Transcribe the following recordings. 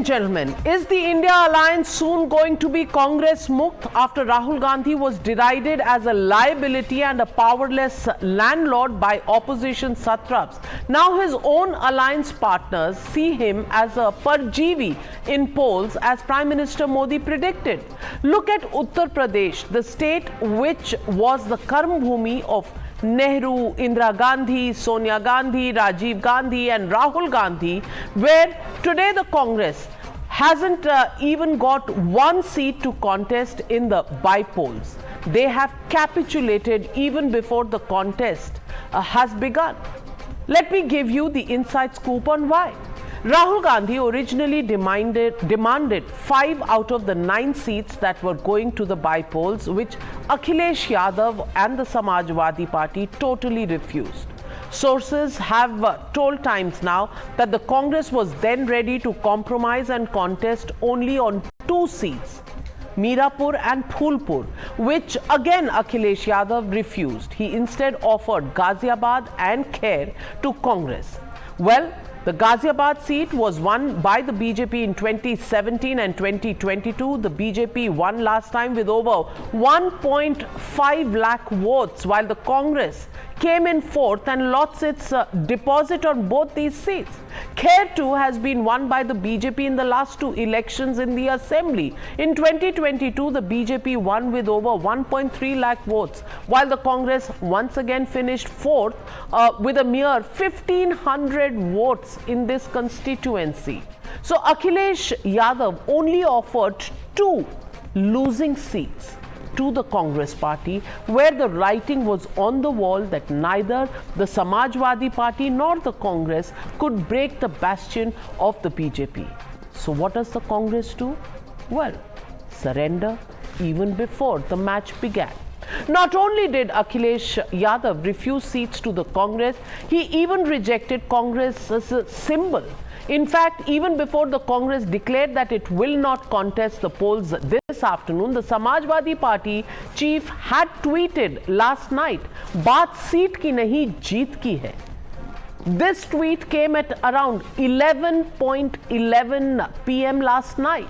and gentlemen, is the India alliance soon going to be Congress Mukt after Rahul Gandhi was derided as a liability and a powerless landlord by opposition satraps? Now his own alliance partners see him as a parjeevi in polls, as Prime Minister Modi predicted. Look at Uttar Pradesh, the state which was the Karm Bhumi of Nehru, Indira Gandhi, Sonia Gandhi, Rajiv Gandhi and Rahul Gandhi, where today the Congress hasn't even got one seat to contest in the bypolls. They have capitulated even before the contest has begun. Let me give you the inside scoop on why. Rahul Gandhi originally demanded 5 out of the 9 seats that were going to the bypolls, which Akhilesh Yadav and the Samajwadi Party totally refused. Sources have told Times Now that the Congress was then ready to compromise and contest only on 2 seats, Mirapur and Phulpur, which again Akhilesh Yadav refused. He instead offered Ghaziabad and Khair to Congress. Well, the Ghaziabad seat was won by the BJP in 2017 and 2022. The BJP won last time with over 1.5 lakh votes, while the Congress came in fourth and lost its deposit on both these seats. Khair too has been won by the BJP in the last 2 elections in the assembly. In 2022, the BJP won with over 1.3 lakh votes, while the Congress once again finished fourth with a mere 1,500 votes in this constituency. So Akhilesh Yadav only offered 2 losing seats to the Congress party, where the writing was on the wall that neither the Samajwadi Party nor the Congress could break the bastion of the BJP. So what does the Congress do? Well, surrender even before the match began. Not only did Akhilesh Yadav refuse seats to the Congress, he even rejected Congress's symbol. In fact, even before the Congress declared that it will not contest the polls this afternoon, the Samajwadi Party chief had tweeted last night, "Baat seat ki nahi, jeet ki hai." This tweet came at around 11:11 p.m. last night.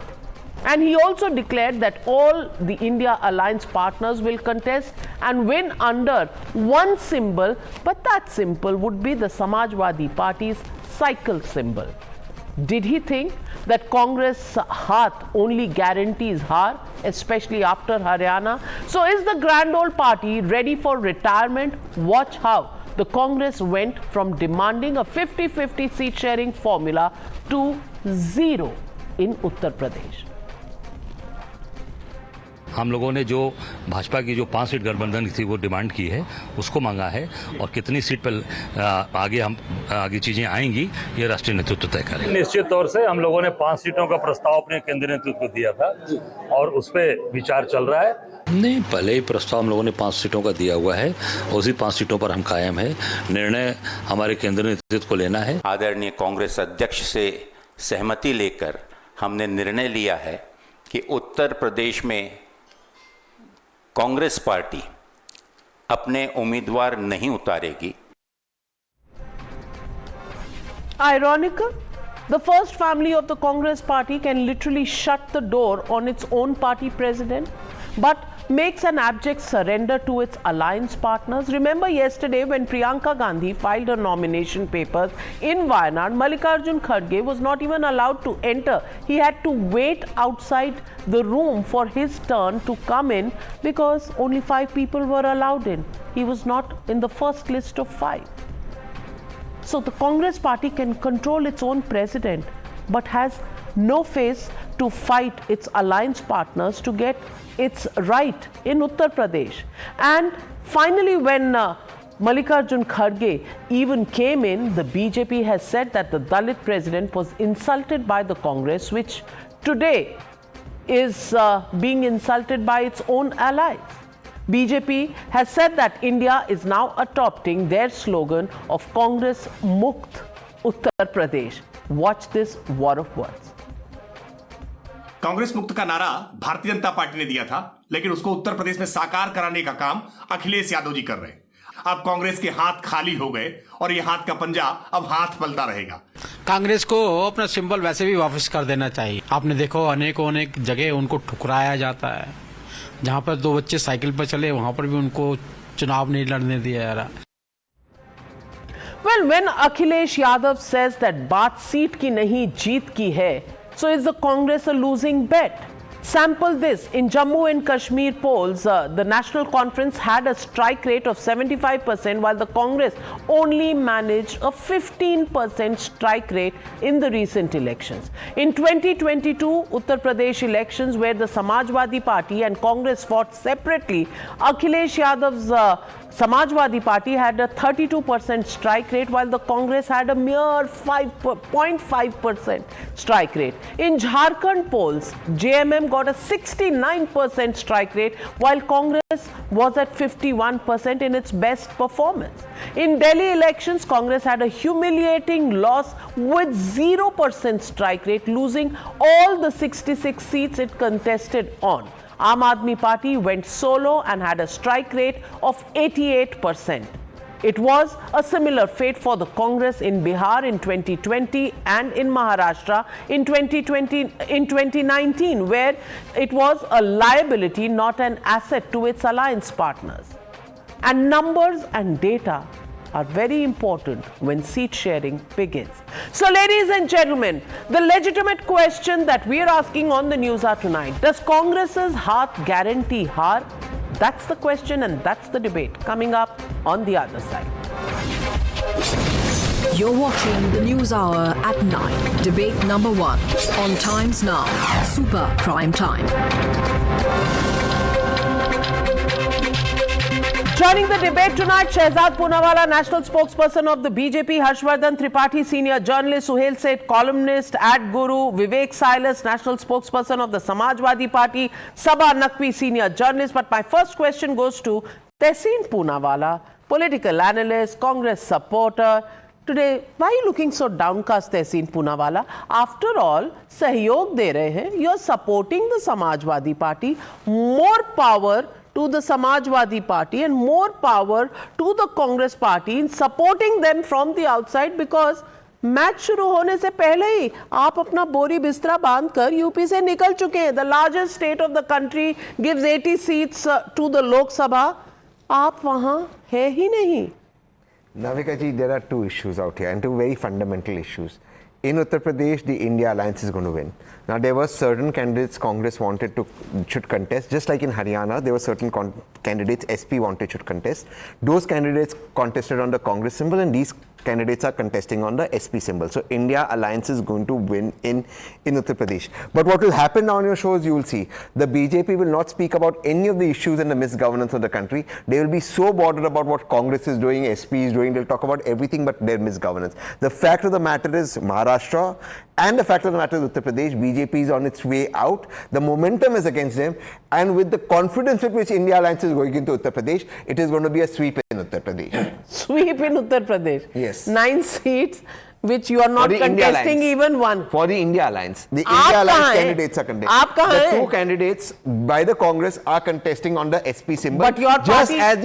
And he also declared that all the India alliance partners will contest and win under one symbol, but that symbol would be the Samajwadi Party's cycle symbol. Did he think that Congress Haath only guarantees Haar, especially after Haryana? So is the grand old party ready for retirement? Watch how the Congress went from demanding a 50-50 seat sharing formula to 0 in Uttar Pradesh. हम लोगों ने जो भाजपा की जो 5 seat गठबंधन थी वो demand की है, उसको मांगा है, और कितनी सीट पर आगे चीजें आएंगी ये राष्ट्रीय नेतृत्व तय करेगा। निश्चित तौर से हम लोगों ने 5 सीटों का प्रस्ताव अपने केंद्रीय नेतृत्व को दिया था और उस पर विचार चल रहा है। नहीं, पहले ही प्रस्ताव हम लोगों ने 5 सीटों का दिया हुआ है, उसी 5 सीटों पर हम कायम है। निर्णय हमारे केंद्रीय नेतृत्व को लेना है। आदरणीय कांग्रेस अध्यक्ष से सहमति लेकर हमने निर्णय लिया है कि उत्तर प्रदेश में कांग्रेस पार्टी अपने उम्मीदवार नहीं उतारेगी। Ironical, the first family of the Congress party can literally shut the door on its own party president, but makes an abject surrender to its alliance partners. Remember yesterday when Priyanka Gandhi filed her nomination papers in Wayanad, Mallikarjun Kharge was not even allowed to enter. He had to wait outside the room for his turn to come in because only 5 people were allowed in. He was not in the first list of 5. So the Congress party can control its own president, but has no face to fight its alliance partners to get its right in Uttar Pradesh. And finally, when Mallikarjun Kharge even came in, the BJP has said that the Dalit president was insulted by the Congress, which today is being insulted by its own allies. BJP has said that India is now adopting their slogan of Congress Mukt Uttar Pradesh. Watch this war of words. Congress मुक्त का नारा Bharatiya Janata party ने दिया था, लेकिन उसको उत्तर प्रदेश में साकार कराने का काम अखिलेश यादव जी कर रहे हैं। अब कांग्रेस के हाथ खाली हो गए और ये हाथ का पंजा अब हाथ पलता रहेगा। कांग्रेस को अपना सिंबल वैसे भी वापस कर देना चाहिए। आपने देखो अनेक जगह उनको ठुकराया जाता है। जहां पर 2 बच्चे साइकिल पर चले वहां पर भी उनको चुनाव नहीं लड़ने दिया जा रहा। Well, when Akhilesh Yadav says that बात सीट की नहीं जीत की है, so is the Congress a losing bet? Sample this. In Jammu and Kashmir polls, the National Conference had a strike rate of 75%, while the Congress only managed a 15% strike rate in the recent elections. In 2022 Uttar Pradesh elections, where the Samajwadi Party and Congress fought separately, Akhilesh Yadav's Samajwadi Party had a 32% strike rate, while the Congress had a mere 5.5% strike rate. In Jharkhand polls, JMM got a 69% strike rate, while Congress was at 51% in its best performance. In Delhi elections, Congress had a humiliating loss with 0% strike rate, losing all the 66 seats it contested on. Aam Aadmi Party went solo and had a strike rate of 88%. It was a similar fate for the Congress in Bihar in 2020 and in Maharashtra in 2019, where it was a liability, not an asset to its alliance partners. And numbers and data are very important when seat sharing begins. So, ladies and gentlemen, the legitimate question that we are asking on the Newshour tonight: does Congress's heart guarantee har? That's the question, and that's the debate coming up on the other side. You're watching the News Hour at 9. Debate number 1 on Times Now. Super Prime Time. Joining the debate tonight, Shehzad Poonawala, national spokesperson of the BJP, Harshvardhan Tripathi, senior journalist, Suhail Seth, columnist, Ad Guru, Vivek Silas, national spokesperson of the Samajwadi Party, Sabha Naqvi, senior journalist. But my first question goes to Tehseen Poonawala, political analyst, Congress supporter. Today, why are you looking so downcast, Tehseen Poonawala? After all, sahyog de rahe hain. You're supporting the Samajwadi Party. More power to the Samajwadi Party and more power to the Congress Party in supporting them from the outside, because match शुरू होने से पहले ही आप अपना बोरी बिस्तरा बांधकर UP से निकल चुके हैं. The largest state of the country gives 80 seats to the Lok Sabha. आप वहां है ही नहीं. Navika ji, there are two issues out here, and two very fundamental issues. In Uttar Pradesh, the India alliance is going to win. Now, there were certain candidates Congress wanted to should contest, just like in Haryana, there were certain candidates SP wanted should contest. Those candidates contested on the Congress symbol, and these candidates are contesting on the SP symbol. So, India alliance is going to win in Uttar Pradesh. But what will happen now on your shows, you will see, the BJP will not speak about any of the issues and the misgovernance of the country. They will be so bothered about what Congress is doing, SP is doing, they'll talk about everything but their misgovernance. The fact of the matter is, Maharashtra and the fact of the matter is Uttar Pradesh, BJP is on its way out. The momentum is against them, and with the confidence with which India alliance is going into Uttar Pradesh, it is going to be a sweep in Uttar Pradesh. Sweep in Uttar Pradesh? Yes. 9 seats, which you are not contesting even one. For the India alliance. The India alliance candidates are contesting. The two candidates by the Congress are contesting on the SP symbol. But your party has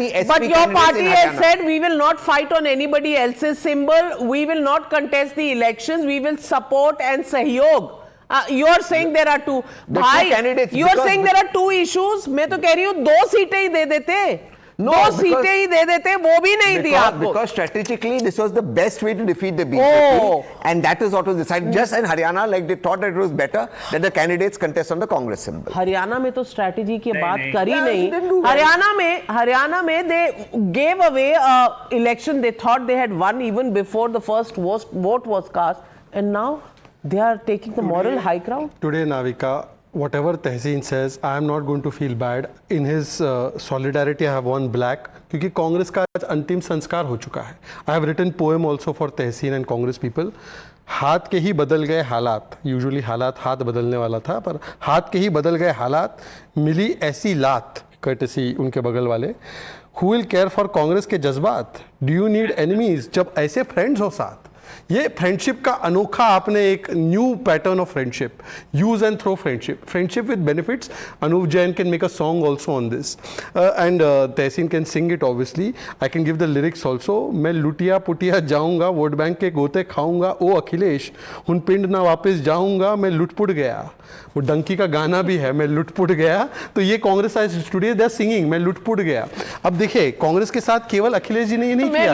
said, we will not fight on anybody else's symbol. We will not contest the elections. We will support and sahyog. You are saying there are two. You are saying there are two issues. मैं तो कह रही हूँ 2 सीटें ही दे देते. No, 2 सीटें ही दे देते, वो भी नहीं दिया आपको. Because strategically this was the best way to defeat the BJP, and that is what was decided. Just in Haryana, like they thought that it was better that the candidates contest on the Congress symbol. Haryana में तो strategy की बात करी नहीं. हरियाणा में they gave away election they thought they had won even before the first vote was cast, and now they are taking the moral high ground. Today, Navika, whatever Tehseen says, I am not going to feel bad. In his solidarity, I have won black. क्योंकि कांग्रेस का आज अंतिम संस्कार हो चुका है. I have written poem also for Tehseen and Congress people. हाथ के ही बदल गए हालात. Usually हालात हाथ बदलने वाला था, पर हाथ के ही बदल गए हालात. मिली ऐसी लात, courtesy उनके बगल वाले. Who will care for Congress के जज्बात? Do you need enemies? जब ऐसे फ्रेंड्स हो साथ. ये फ्रेंडशिप का अनोखा आपने एक new pattern of friendship, use and throw friendship with benefits. Anup Jain can make a song also on this and Tahseen can sing it obviously. I can give the lyrics also. मैं लुटिया पुटिया जाऊंगा, वोट बैंक के गोते खाऊंगा, ओ अखिलेश हुन पिंड ना वापस जाऊंगा, मैं लुटपुट गया. वो डंकी का गाना भी है, मैं लुटपुट गया. तो ये कांग्रेस आज स्टूडियो दे आर सिंगिंग मैं लुटपुट गया. अब देखिए कांग्रेस के साथ केवल अखिलेश जी ने ये नहीं किया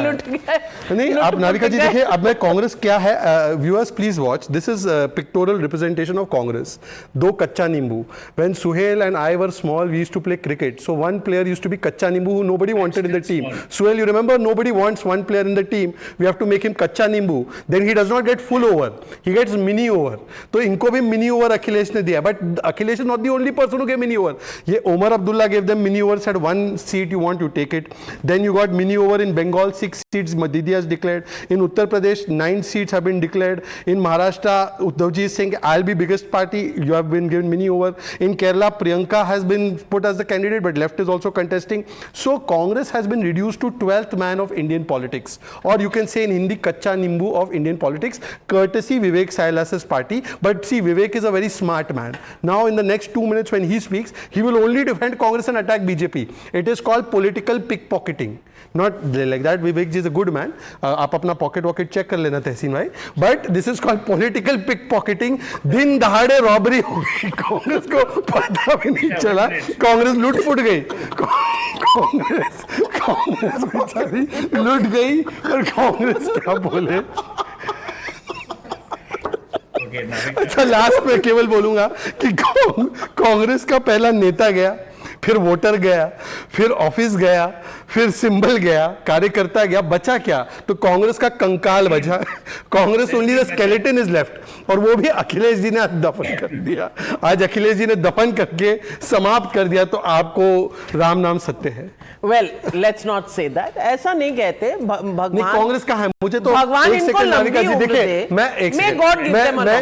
है. नहीं, आप नाविका जी देखिए, अब मैं कांग्रेस क्या है, viewers please watch, this is pictorial representation of Congress. दो कच्चा नींबू. When Suhel and I were small we used to play cricket, so one player used to be कच्चा नींबू who nobody wanted in the team. Suhail, you remember, nobody wants one player in the team, we have to make him कच्चा नींबू. Then he does not get full over, he gets mini over. तो इनको भी mini over Akhilesh ने दिया, but Akhilesh is not the only person who gave mini over. ये Omar Abdullah gave them mini over, said one seat you want, you take it. Then you got mini over in Bengal, 6 seats Madidi has declared. In Uttar Pradesh, 9 seats have been declared. In Maharashtra, Uddhavji is saying I'll be biggest party, you have been given mini over. In Kerala, Priyanka has been put as the candidate, but left is also contesting. So Congress has been reduced to 12th man of Indian politics, or you can say in Hindi kacha nimbu of Indian politics, courtesy Vivek Sailas's party. But see, Vivek is a very smart man. Now in the next 2 minutes when he speaks, he will only defend Congress and attack BJP. It is called political pickpocketing. Not like that. Vivek ji is a good man. आप अपना pocket वॉकेट check कर लेना तहसीन भाई. But this is called political pickpocketing. दिन दहाड़े robbery हो गई, कांग्रेस को पता भी नहीं चला, कांग्रेस लूट फुट गई. कांग्रेस बेचारी लूट गई. और कांग्रेस क्या बोले. अच्छा लास्ट में केवल बोलूंगा कि कांग्रेस का पहला नेता गया, फिर वोटर गया, फिर ऑफिस गया, फिर सिंबल गया, कार्यकर्ता गया, बचा क्या? तो कांग्रेस का कंकाल बचा. Congress only the skeleton is left, और वो भी अखिलेश जी ने दफन कर दिया. आज अखिलेश जी ने दफन करके समाप्त कर दिया. तो आपको राम नाम सत्य है. Well let's not say that. ऐसा नहीं कहते. भगवान कांग्रेस का है. मुझे तो भगवान एक इनको सेकंड नाविका जी लंबी देखिए,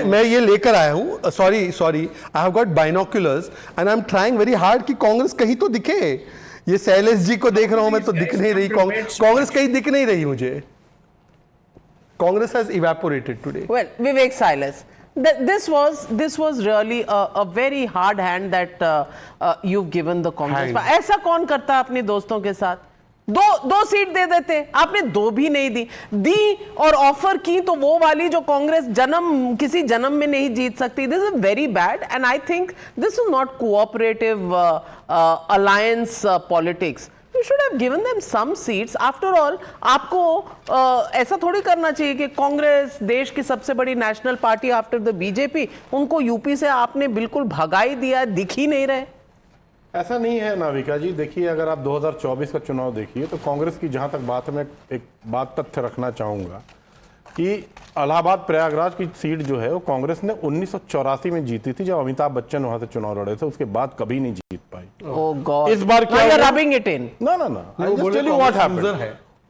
मैं ये लेकर आया हूं. Sorry I have got binoculars and I am trying very hard कि कांग्रेस कहीं तो दिखे. ये शैलेश जी को देख रहा हूं मैं, तो दिख नहीं रही कांग्रेस कहीं दिख नहीं रही मुझे. Congress has evaporated today. Well Vivek Silas, this was really a very hard hand that you've given the Congress. ऐसा कौन करता है अपने दोस्तों के साथ? दो सीट दे देते, आपने दो भी नहीं दी और ऑफर की तो वो वाली जो कांग्रेस किसी जन्म में नहीं जीत सकती. This is very bad and I think this is not cooperative alliance politics. You should have given them some seats. After all, आपको ऐसा थोड़ी करना चाहिए कि कांग्रेस देश की सबसे बड़ी national party after the BJP, उनको यूपी से आपने बिल्कुल भगाई दिया, दिख ही नहीं रहे. ऐसा नहीं है नाविका जी. देखिए अगर आप 2024 का चुनाव देखिए तो कांग्रेस की जहां तक बात है, मैं एक बात तथ्य रखना चाहूंगा कि इलाहाबाद प्रयागराज की सीट जो है वो कांग्रेस ने 1984 में जीती थी, जब अमिताभ बच्चन वहां से चुनाव लड़े थे. उसके बाद कभी नहीं जीत पाई. Oh God. इस बार क्या हुआ? Rubbing it in. No. I'll just tell you what happened.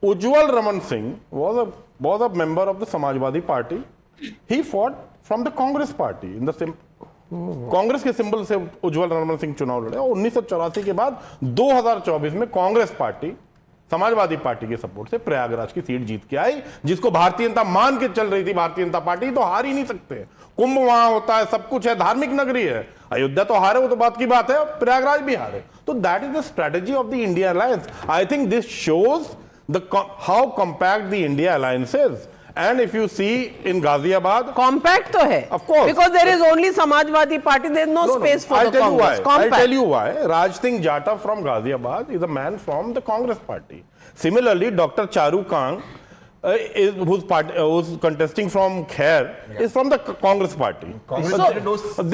Ujjwal Raman Singh was a member of the Samajwadi Party. He fought from the Congress Party in the Congress के सिंबल से उज्जवल रमन सिंह चुनाव लड़े. और 1984 के बाद 2024 में कांग्रेस पार्टी समाजवादी पार्टी के support से प्रयागराज की सीट जीत के आई, जिसको भारतीय जनता मान के चल रही थी. भारतीय जनता पार्टी तो हार ही नहीं सकते. कुंभ वहां होता है, सब कुछ है, धार्मिक नगरी है. अयोध्या तो हारे, वो तो बात की बात है, प्रयागराज भी हारे. तो that is the strategy of the India alliance. I think this shows how compact the India alliance is. And if you see in Ghaziabad, compact तो है, of course, because there is only Samajwadi Party, there is no space for the Congress. I'll tell you why. Raj Singh Jata from Ghaziabad is a man from the Congress Party. Similarly, Dr. Charu Cong, who's contesting from Khair, is from the Congress Party.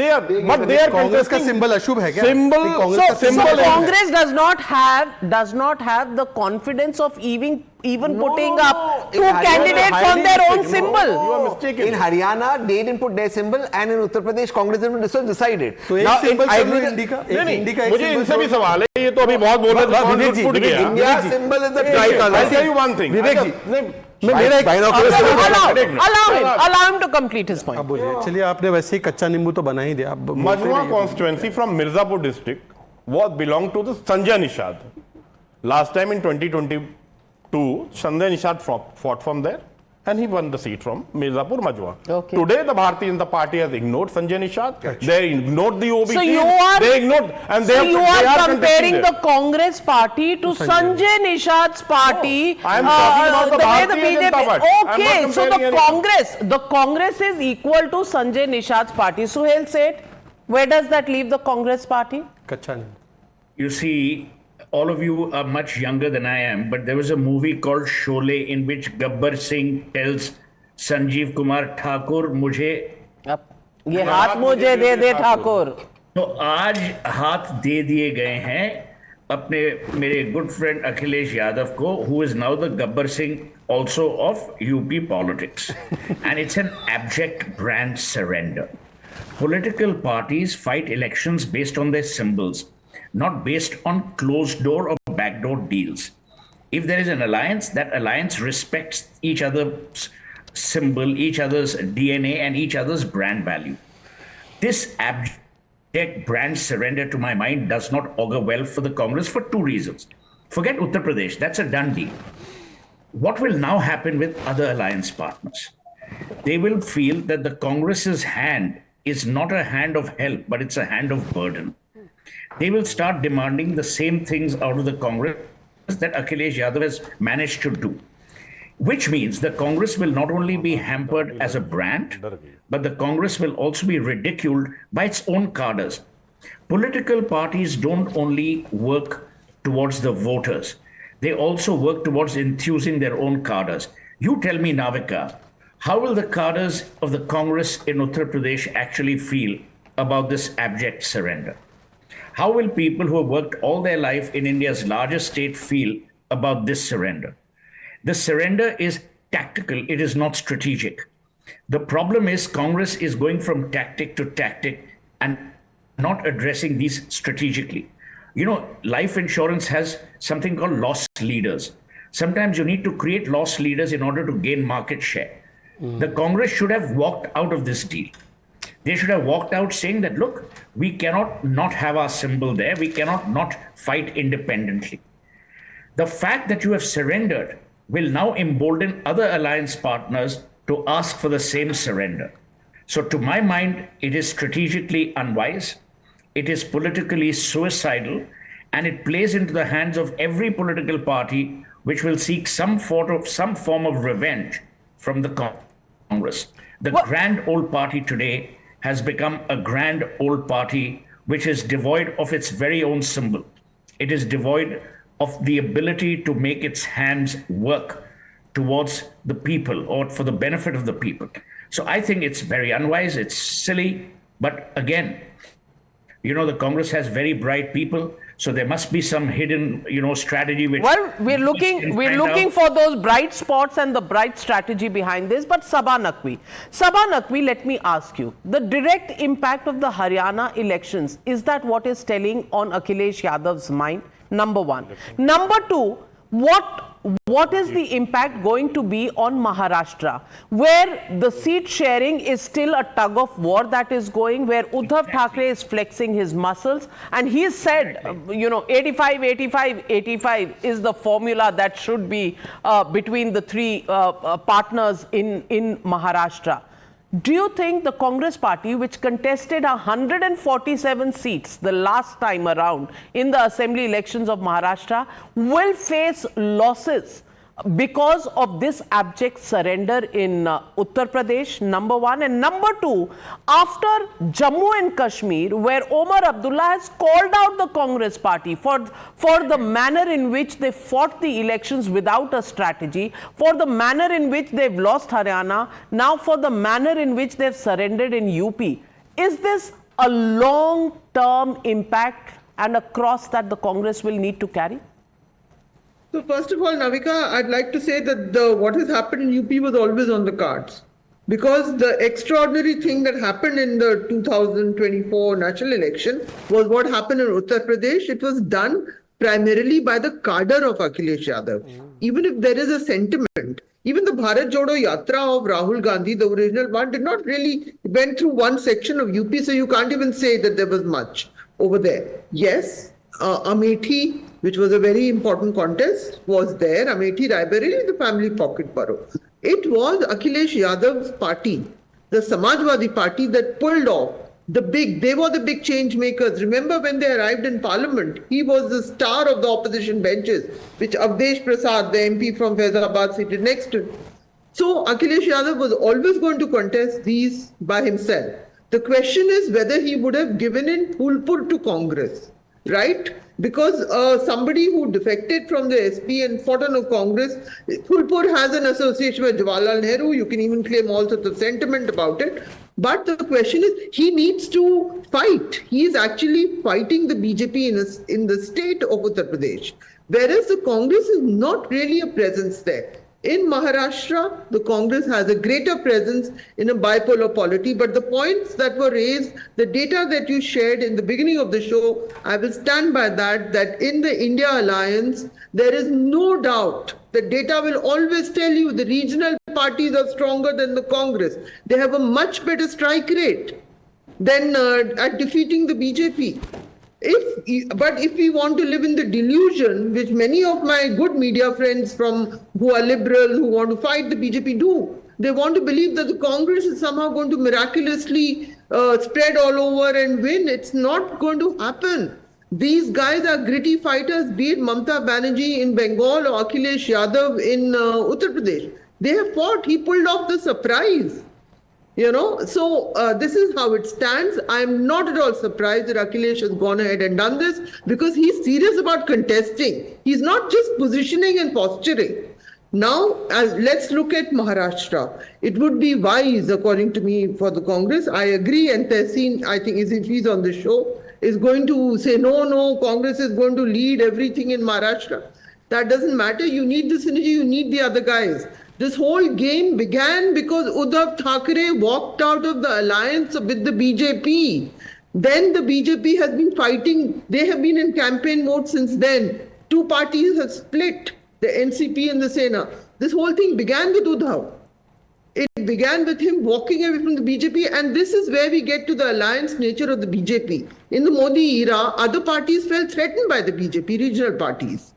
They are Congress का symbol अशुभ है क्या? So Congress does not have the confidence of even putting up two candidates on their own symbol. You are mistaken. In Haryana, they didn't put their symbol, and in Uttar Pradesh, Congress didn't decided. तो एक symbol indica, मुझे इनसे भी सवाल है. ये तो अभी बहुत बोल रहे थे. India symbol is the tricolor. I'll tell you one thing. Vivek ji, allow him to complete his point. चलिए, आपने वैसे ही कच्चा नींबू तो बना ही दिया. Majmua constituency from Mirzapur district belonged to the Sanjay Nishad. Last time in 2022, Sanjay Nishad fought from there and he won the seat from Mirzapur Majwa. Okay. Today, the Bharatiya Janata Party has ignored Sanjay Nishad. They ignored the OBC. So you are, they ignored, and they so have, you they are comparing the Congress party to Sanjay Nishad's party. No, I am talking about the Bharatiya Janata Party. Okay, so the Congress is equal to Sanjay Nishad's party. Suhail said, where does that leave the Congress party? Kachan. You see, all of you are much younger than I am, but there was a movie called Sholay in which Gabbar Singh tells Sanjeev Kumar Thakur, मुझे ये हाथ मुझे दे दे ठाकुर. तो आज हाथ दे दिए गए हैं अपने मेरे गुड फ्रेंड अखिलेश यादव को, who is now the Gabbar Singh also of UP politics. And it's an abject brand surrender. Political parties fight elections based on their symbols, not based on closed door or backdoor deals. If there is an alliance, that alliance respects each other's symbol, each other's DNA, and each other's brand value. This abject brand surrender, to my mind, does not augur well for the Congress for two reasons. Forget Uttar Pradesh, that's a done deal. What will now happen with other alliance partners? They will feel that the Congress's hand is not a hand of help, but it's a hand of burden. They will start demanding the same things out of the Congress that Akhilesh Yadav has managed to do, which means the Congress will not only be hampered as a brand, but the Congress will also be ridiculed by its own cadres. Political parties don't only work towards the voters, they also work towards enthusing their own cadres. You tell me, Navika, how will the cadres of the Congress in Uttar Pradesh actually feel about this abject surrender? How will people who have worked all their life in India's largest state feel about this surrender? The surrender is tactical, it is not strategic. The problem is Congress is going from tactic to tactic and not addressing these strategically. You know, life insurance has something called loss leaders. Sometimes you need to create loss leaders in order to gain market share. The Congress should have walked out of this deal. They should have walked out saying that, look, we cannot not have our symbol there. We cannot not fight independently. The fact that you have surrendered will now embolden other alliance partners to ask for the same surrender. So to my mind, it is strategically unwise. It is politically suicidal, and it plays into the hands of every political party which will seek some form of revenge from the Congress. The grand old party today has become a grand old party which is devoid of its very own symbol. It is devoid of the ability to make its hands work towards the people or for the benefit of the people. So I think it's very unwise, it's silly, but again, you know, the Congress has very bright people, so there must be some hidden, you know, strategy. Which we're looking for those bright spots and the bright strategy behind this. But Sabha Naqvi, let me ask you: the direct impact of the Haryana elections, is that what is telling on Akhilesh Yadav's mind? Number one. Number two, what is the impact going to be on Maharashtra, where the seat sharing is still a tug of war that is going, where Uddhav Thackeray is flexing his muscles, and he said, you know, 85, 85, 85 is the formula that should be between the three partners in Maharashtra. Do you think the Congress party, which contested 147 seats the last time around in the assembly elections of Maharashtra, will face losses because of this abject surrender in Uttar Pradesh? Number one. And number two, after Jammu and Kashmir, where Omar Abdullah has called out the Congress party for the manner in which they fought the elections without a strategy, for the manner in which they've lost Haryana, now for the manner in which they've surrendered in UP, is this a long-term impact and a cross that the Congress will need to carry? So first of all, Navika, I'd like to say that what has happened in UP was always on the cards, because the extraordinary thing that happened in the 2024 national election was what happened in Uttar Pradesh. It was done primarily by the cadre of Akhilesh Yadav. Even if there is a sentiment, even the Bharat Jodo Yatra of Rahul Gandhi, the original one, did not really went through one section of UP, so you can't even say that there was much over there. Yes, Amethi, which was a very important contest, was there. Amethi, Raebareli, the family pocket borough. It was Akhilesh Yadav's party, the Samajwadi party, that pulled off they were the big change makers. Remember when they arrived in parliament, he was the star of the opposition benches, which Avdesh Prasad, the MP from Faizabad, seated next to him. So Akhilesh Yadav was always going to contest these by himself. The question is whether he would have given in Phulpur to Congress, right? Because somebody who defected from the SP and fought on a Congress, Phulpur has an association with Jawaharlal Nehru. You can even claim all sorts of sentiment about it. But the question is, he needs to fight. He is actually fighting the BJP in the state of Uttar Pradesh, whereas the Congress is not really a presence there. In Maharashtra, the Congress has a greater presence in a bipolar polity, but the points that were raised, the data that you shared in the beginning of the show, I will stand by that in the India alliance, there is no doubt. The data will always tell you the regional parties are stronger than the Congress. They have a much better strike rate than at defeating the BJP. But if we want to live in the delusion, which many of my good media friends who are liberal, who want to fight the BJP do, they want to believe that the Congress is somehow going to miraculously spread all over and win. It's not going to happen. These guys are gritty fighters, be it Mamata Banerjee in Bengal or Akhilesh Yadav in Uttar Pradesh. They have fought. He pulled off the surprise. So this is how it stands. I am not at all surprised that Akhilesh has gone ahead and done this, because he's serious about contesting. He's not just positioning and posturing. Now, let's look at Maharashtra. It would be wise, according to me, for the Congress. I agree, and Tehseen, I think, if he's on the show, is going to say, no, Congress is going to lead everything in Maharashtra. That doesn't matter. You need the synergy, you need the other guys. This whole game began because Uddhav Thackeray walked out of the alliance with the BJP. Then the BJP has been fighting. They have been in campaign mode since then. Two parties have split, the NCP and the Sena. This whole thing began with Uddhav. It began with him walking away from the BJP, and this is where we get to the alliance nature of the BJP. In the Modi era, other parties felt threatened by the BJP, regional parties.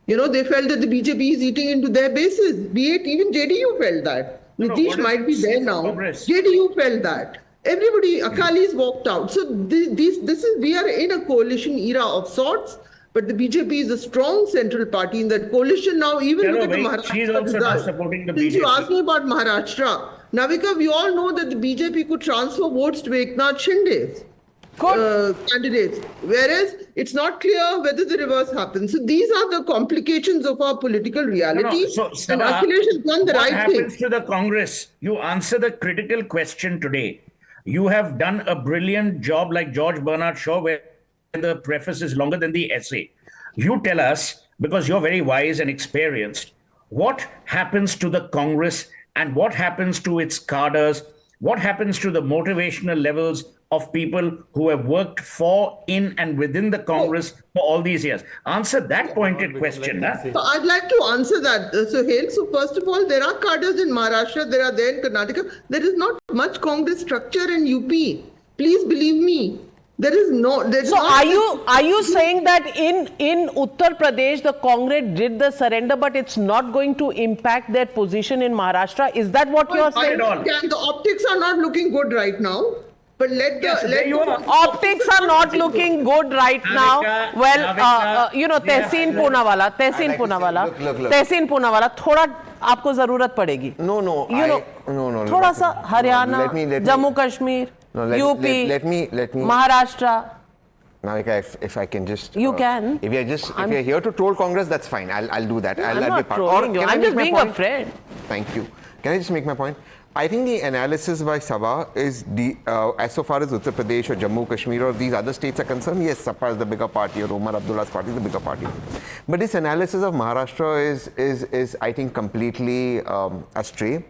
They felt that the BJP is eating into their bases. Be it even JDU felt that. Nitish might be there now. JDU felt that. Everybody, Akalis walked out. So we are in a coalition era of sorts, but the BJP is a strong central party in that coalition now. Even look at the Maharashtra. She's also not supporting the BJP. Since you asked me about Maharashtra, Navika, we all know that the BJP could transfer votes to Eknath Shinde's candidates, whereas it's not clear whether the reverse happens. So these are the complications of our political reality. So, and Akhilesh has done the right thing. What happens to the Congress? You answer the critical question today. You have done a brilliant job, like George Bernard Shaw, where the preface is longer than the essay. You tell us, because you're very wise and experienced, what happens to the Congress and what happens to its cadres? What happens to the motivational levels of people who have worked for, in and within the Congress for all these years? Answer that pointed question. So I'd like to answer that, Sohail. So first of all, there are cadres in Maharashtra, there are there in Karnataka. There is not much Congress structure in UP. Please believe me. There is no. So are you saying that in Uttar Pradesh the Congress did the surrender, but it's not going to impact their position in Maharashtra? Is that what you are saying? The optics are not looking good right now. But optics are not looking good right now. Well, Tehseen Poonawala, थोड़ा आपको जरूरत पड़ेगी. No. थोड़ा सा Haryana, Jammu Kashmir, UP, Maharashtra. Navika, if I can just... You can. If you're here to troll Congress, that's fine. I'll do that. I'm not trolling you. I'm just being a friend. Thank you. Can I just make my point? I think the analysis by Sabha is, as so far as Uttar Pradesh or Jammu Kashmir or these other states are concerned, yes, Sapa is the bigger party, or Omar Abdullah's party is the bigger party. But this analysis of Maharashtra is I think, completely astray.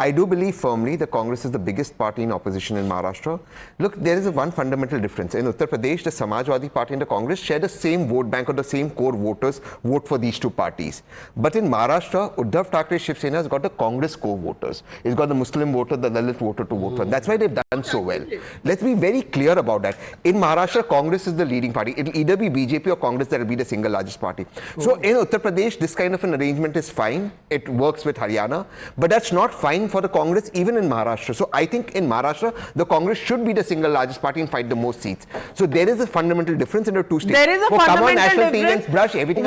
I do believe firmly that Congress is the biggest party in opposition in Maharashtra. Look, there is one fundamental difference. In Uttar Pradesh, the Samajwadi Party and the Congress share the same vote bank, or the same core voters vote for these two parties. But in Maharashtra, Uddhav Thackeray Shiv Sena has got the Congress core voters. It's got the Muslim voter, the Dalit voter to vote for. That's why they've done so well. Let's be very clear about that. In Maharashtra, Congress is the leading party. It'll either be BJP or Congress that will be the single largest party. So in Uttar Pradesh, this kind of an arrangement is fine. It works with Haryana. But that's not fine for the Congress even in Maharashtra. So I think in Maharashtra, the Congress should be the single largest party and fight the most seats. So there is a fundamental difference in the two states. There is a fundamental difference. Brush everything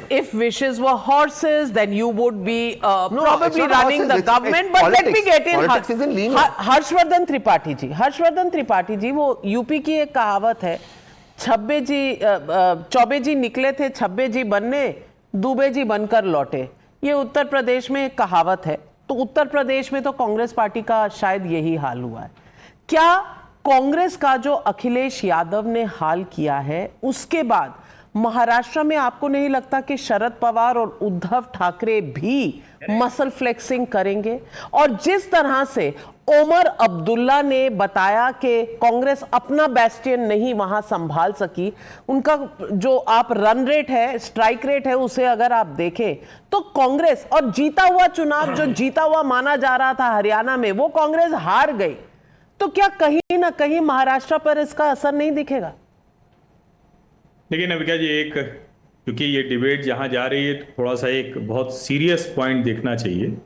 If wishes were horses, then you would be probably running the government. But let me get in Harshvardhan Tripathi ji. Harshvardhan Tripathi ji, वो UP की एक कहावत है, चौबे जी निकले थे छब्बे जी बनने, दुबे जी बनकर लौटे. ये उत्तर प्रदेश में एक कहावत है. तो उत्तर प्रदेश में तो कांग्रेस पार्टी का शायद यही हाल हुआ है. क्या कांग्रेस का जो अखिलेश यादव ने हाल किया है, उसके बाद महाराष्ट्र में आपको नहीं लगता कि शरद पवार और उद्धव ठाकरे भी मसल फ्लेक्सिंग करेंगे? और जिस तरह से ओमर अब्दुल्ला ने बताया कि कांग्रेस अपना बेस्टियन नहीं वहां संभाल सकी, उनका जो आप रन रेट है, स्ट्राइक रेट है, उसे अगर आप देखें तो कांग्रेस, और जीता हुआ चुनाव जो जीता हुआ माना जा रहा था हरियाणा में, वो कांग्रेस हार गई. तो क्या कहीं ना कहीं महाराष्ट्र पर इसका असर नहीं दिखेगा? लेकिन नविका जी, एक क्योंकि ये डिबेट जहां जा रही है, तो थोड़ा सा एक बहुत सीरियस पॉइंट देखना चाहिए.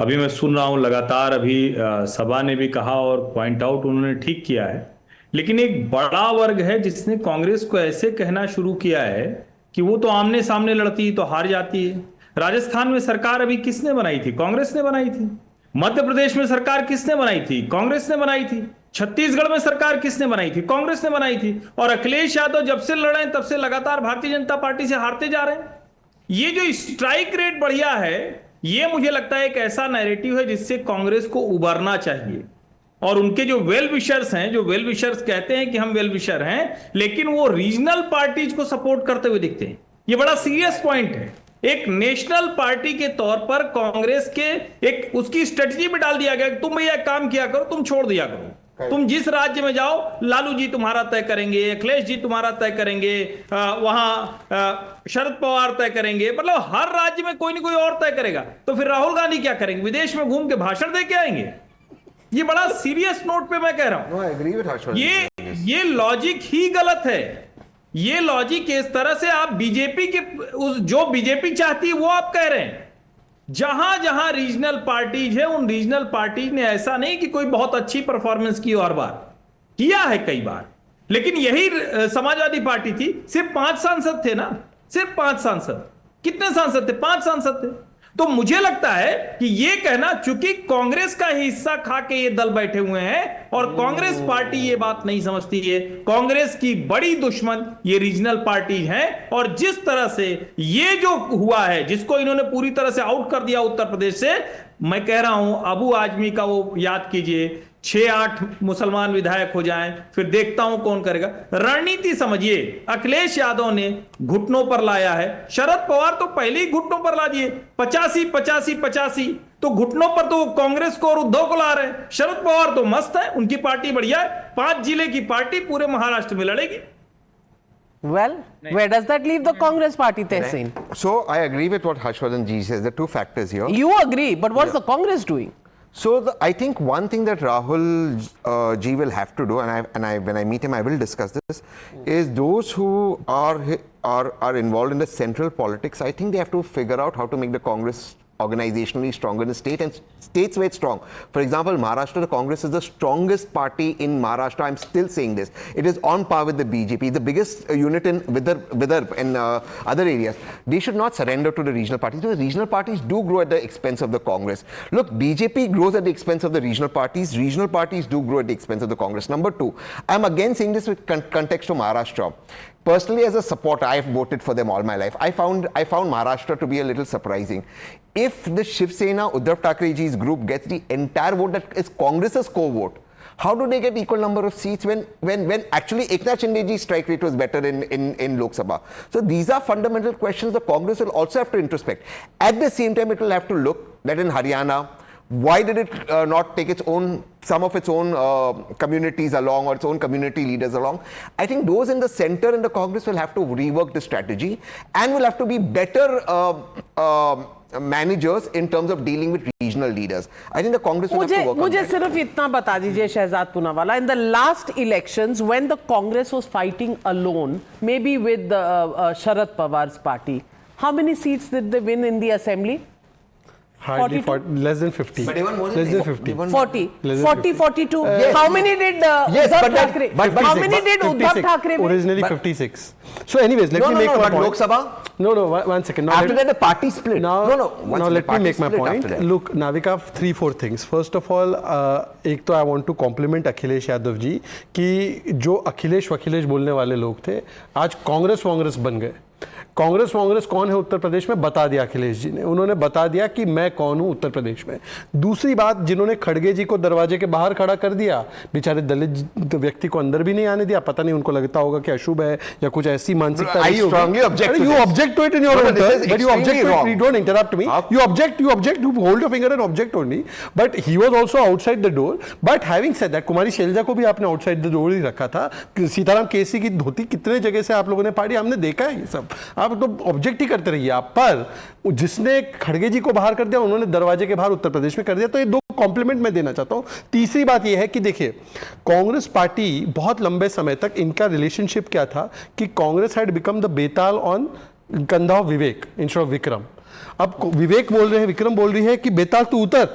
अभी मैं सुन रहा हूं लगातार, अभी सभा ने भी कहा और पॉइंट आउट उन्होंने ठीक किया है, लेकिन एक बड़ा वर्ग है जिसने कांग्रेस को ऐसे कहना शुरू किया है कि वो तो आमने सामने लड़ती है तो हार जाती है. राजस्थान में सरकार अभी किसने बनाई थी? कांग्रेस ने बनाई थी. मध्य प्रदेश में सरकार किसने बनाई थी? कांग्रेस ने बनाई थी. छत्तीसगढ़ में सरकार किसने बनाई थी? कांग्रेस ने बनाई थी. और अखिलेश यादव जब से लड़े तब से लगातार भारतीय जनता पार्टी से हारते जा रहे हैं. ये जो स्ट्राइक रेट बढ़िया है, ये मुझे लगता है एक ऐसा नैरेटिव है जिससे कांग्रेस को उबरना चाहिए. और उनके जो वेल विशर्स हैं, जो वेल विशर्स कहते हैं कि हम वेल विशर हैं, लेकिन वो रीजनल पार्टीज को सपोर्ट करते हुए दिखते हैं. ये बड़ा सीरियस पॉइंट है. एक नेशनल पार्टी के तौर पर कांग्रेस के एक उसकी स्ट्रेटजी में डाल दिया गया कि तुम भैया काम किया करो, तुम छोड़ दिया करो. तुम जिस राज्य में जाओ, लालू जी तुम्हारा तय करेंगे, अखिलेश जी तुम्हारा तय करेंगे, वहां शरद पवार तय करेंगे. मतलब हर राज्य में कोई ना कोई और तय करेगा. तो फिर राहुल गांधी क्या करेंगे? विदेश में घूम के भाषण दे के आएंगे? ये बड़ा सीरियस नोट पे मैं कह रहा हूं. ये लॉजिक ही गलत है. ये लॉजिक इस तरह से आप बीजेपी के जो बीजेपी चाहती है वो आप कह रहे हैं. जहां जहां रीजनल पार्टीज है, उन रीजनल पार्टीज ने ऐसा नहीं कि कोई बहुत अच्छी परफॉर्मेंस की हर बार, किया है कई बार. लेकिन यही समाजवादी पार्टी थी, सिर्फ 5 सांसद थे ना, सिर्फ 5 सांसद. कितने सांसद थे? 5 सांसद थे. तो मुझे लगता है कि ये कहना, चूंकि कांग्रेस का हिस्सा खा के ये दल बैठे हुए हैं और कांग्रेस पार्टी ये बात नहीं समझती है. कांग्रेस की बड़ी दुश्मन ये रीजनल पार्टी हैं. और जिस तरह से ये जो हुआ है, जिसको इन्होंने पूरी तरह से आउट कर दिया उत्तर प्रदेश से, मैं कह रहा हूं अबू आजमी का वो याद कीजिए, 6-8 मुसलमान विधायक हो जाएं, फिर देखता हूं कौन करेगा. रणनीति समझिए. अखिलेश यादव ने घुटनों पर लाया है. शरद पवार तो पहले ही घुटनों पर ला दिए. 85-85-85 तो घुटनों पर तो कांग्रेस को और उद्धव को ला रहे हैं. शरद पवार तो मस्त है, उनकी पार्टी बढ़िया है. 5 जिले की पार्टी पूरे महाराष्ट्र में लड़ेगी. Well, where does that leave the Congress party, Tehseen? So I agree with what Harshvardhan ji says. There are 2 factors here. You agree, but what's the Congress doing? So I think one thing that Rahul ji will have to do, and when I meet him, I will discuss this, is those who are involved in the central politics. I think they have to figure out how to make the Congress organizationally stronger in the state, and states where it's strong. For example, Maharashtra, the Congress is the strongest party in Maharashtra. I'm still saying this. It is on par with the BJP, the biggest unit in Vidarbha and other areas. They should not surrender to the regional parties, because regional parties do grow at the expense of the Congress. Look, BJP grows at the expense of the regional parties. Regional parties do grow at the expense of the Congress. Number 2, I'm again saying this with context to Maharashtra. Personally, as a supporter, I've voted for them all my life. I found Maharashtra to be a little surprising. If the Shiv Sena, Uddhav Thackeray ji's group gets the entire vote that is Congress's core vote, how do they get equal number of seats when actually Eknath Shinde ji's strike rate was better in Lok Sabha? So these are fundamental questions the Congress will also have to introspect. At the same time, it will have to look that in Haryana, Why did it not take some of its own communities along, or its own community leaders along? I think those in the center in the Congress will have to rework the strategy and will have to be better managers in terms of dealing with regional leaders. I think the Congress will have to work on that. मुझे सिर्फ इतना बता दीजिए Shahzad Poonawalla, in the last elections when the Congress was fighting alone, maybe with Sharad Pawar's party, how many seats did they win in the assembly? Hardly 40, less than 50. But even more less than 50. 40, 42. Yes. How many did Uddhav Thackeray? How many did Uddhav Thackeray win? Originally 56. So anyways, let me make my point. Lok Sabha? No, one second. Now after that the party split. Now let me make my point. Look, Navika, 3-4 things. First of all, एक तो I want to compliment Akhilesh Yadav ji कि जो अखिलेश बोलने वाले लोग थे आज कांग्रेस बन गए। कांग्रेस कौन है उत्तर प्रदेश में बता दिया अखिलेश जी ने, उन्होंने बता दिया कि मैं कौन हूं उत्तर प्रदेश में। दूसरी बात, जिन्होंने खड़गे जी को दरवाजे के बाहर खड़ा कर दिया, बेचारे दलित व्यक्ति को अंदर भी नहीं आने दिया, पता नहीं उनको लगता होगा कि अशुभ है या कुछ ऐसी मानसिकता रही होगी। You object to it in your own terms, but you object to it, don't interrupt me. You object, you hold your finger and object only. But he was also outside the door. But having said that, कुमारी शैलजा को भी आपने outside the door ही रखा था। सीताराम केसी की धोती कितने जगह से आप लोगों ने फाड़ी, हमने देखा है ये सब। आप तो ऑब्जेक्ट ही करते रहिए आप, पर जिसने खड़गे जी को बाहर कर दिया उन्होंने दरवाजे के बाहर उत्तर प्रदेश में कर दिया। तो ये दो कॉम्प्लीमेंट मैं देना चाहता हूं। तीसरी बात ये है कि देखिए, कांग्रेस पार्टी बहुत लंबे समय तक इनका रिलेशनशिप क्या था कि Congress had become the Betal on kandha of Vivek instead of Vikram. अब विवेक बोल रहे हैं, विक्रम बोल रही है कि बेताल तू उतर,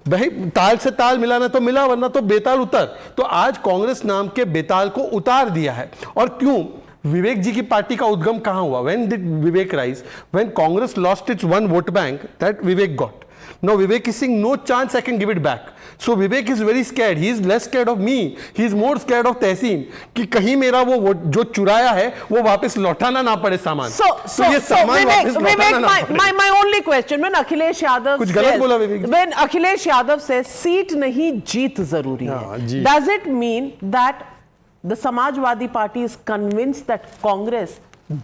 भाई ताल से ताल मिलाना तो मिला वरना तो बेताल उतर। तो आज कांग्रेस नाम के बेताल को उतार दिया है। और क्यों? विवेक जी की पार्टी का उद्गम कहां हुआ? When did Vivek rise? When Congress lost its one vote bank that Vivek got. Now Vivek is saying no chance I can give it back. So Vivek is very scared, he is less scared of me, he is more scared of Tahseen, कि कहीं मेरा वो जो चुराया है वो वापस लौटाना ना पड़े सामान। तो ये सामान वापस लौटाना ना पड़े। My only question, when Akhilesh Yadav कुछ गलत बोला विवेक? When Akhilesh Yadav says seat नहीं जीत जरूरी है, does it mean that the Samajwadi Party is convinced that Congress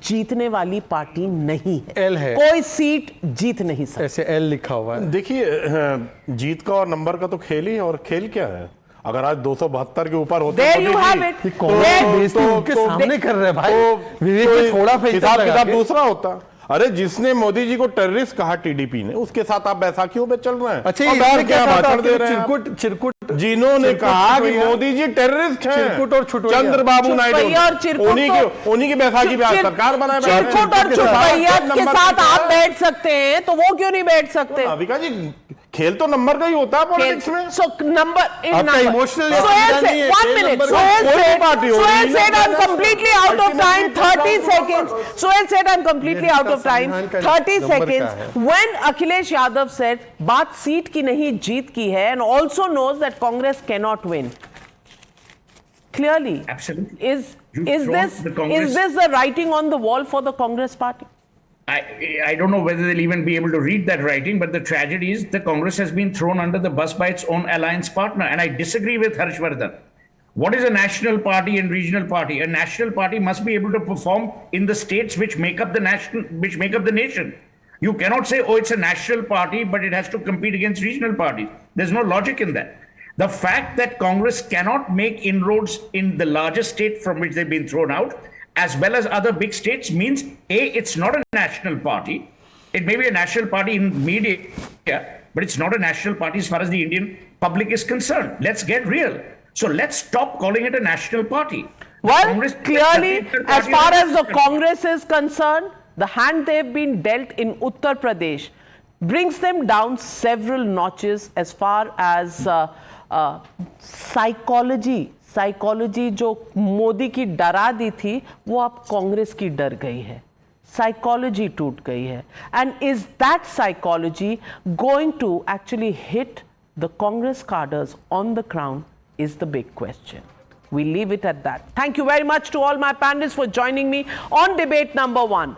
जीतने वाली पार्टी नहीं है? एल है, कोई सीट जीत नहीं सकती। ऐसे एल लिखा हुआ है। देखिए, जीत का और नंबर का तो खेल ही, और खेल क्या है? अगर आज 272 के ऊपर होते There you have it. उनके सामने कर रहे हैं भाई, विवेक थोड़ा हिसाब दूसरा होता। अरे जिसने मोदी जी को टेररिस्ट कहा टीडीपी ने, उसके साथ आप बैसाखियों पे चल रहे हैं। अच्छा, ये क्या भाषण दे रहे हैं? चिरकुट जिन्होंने कहा कि मोदी जी टेररिस्ट हैं, चिरकुट और छुटवैया, चंद्रबाबू नायडू, उन्हीं की बैसाखी पे आज सरकार बनाए। चिरकुट और छुटवैया के साथ आप बैठ सकते हैं, तो वो क्यों नहीं बैठ सकते? नाविका जी, खेल तो नंबर का ही होता है पॉलिटिक्स में। So number in number. Emotional one minute. Sohail said I'm completely out of time. 30 seconds. Sohail said I'm completely out of time. 30 seconds. When Akhilesh Yadav said बात सीट की नहीं जीत की है, and also knows that Congress cannot win. Clearly, absolutely. Is this the writing on the wall for the Congress party? I don't know whether they'll even be able to read that writing, but the tragedy is the Congress has been thrown under the bus by its own alliance partner. And I disagree with Harshvardhan. What is a national party and regional party? A national party must be able to perform in the states which make up the nation. You cannot say, oh, it's a national party, but it has to compete against regional parties. There's no logic in that. The fact that Congress cannot make inroads in the largest state from which they've been thrown out, as well as other big states, means A, it's not a national party. It may be a national party in media, but it's not a national party as far as the Indian public is concerned. Let's get real. So let's stop calling it a national party. Well, clearly, as far as the Congress is concerned, the hand they've been dealt in Uttar Pradesh brings them down several notches as far as psychology जो मोदी की डरा दी थी, वो अब कांग्रेस की डर गई है। साइकोलॉजी टूट गई है। And is that psychology going to actually hit the Congress cadres on the ground is the big question. We leave it at that. Thank you very much to all my panelists for joining me on debate number 1.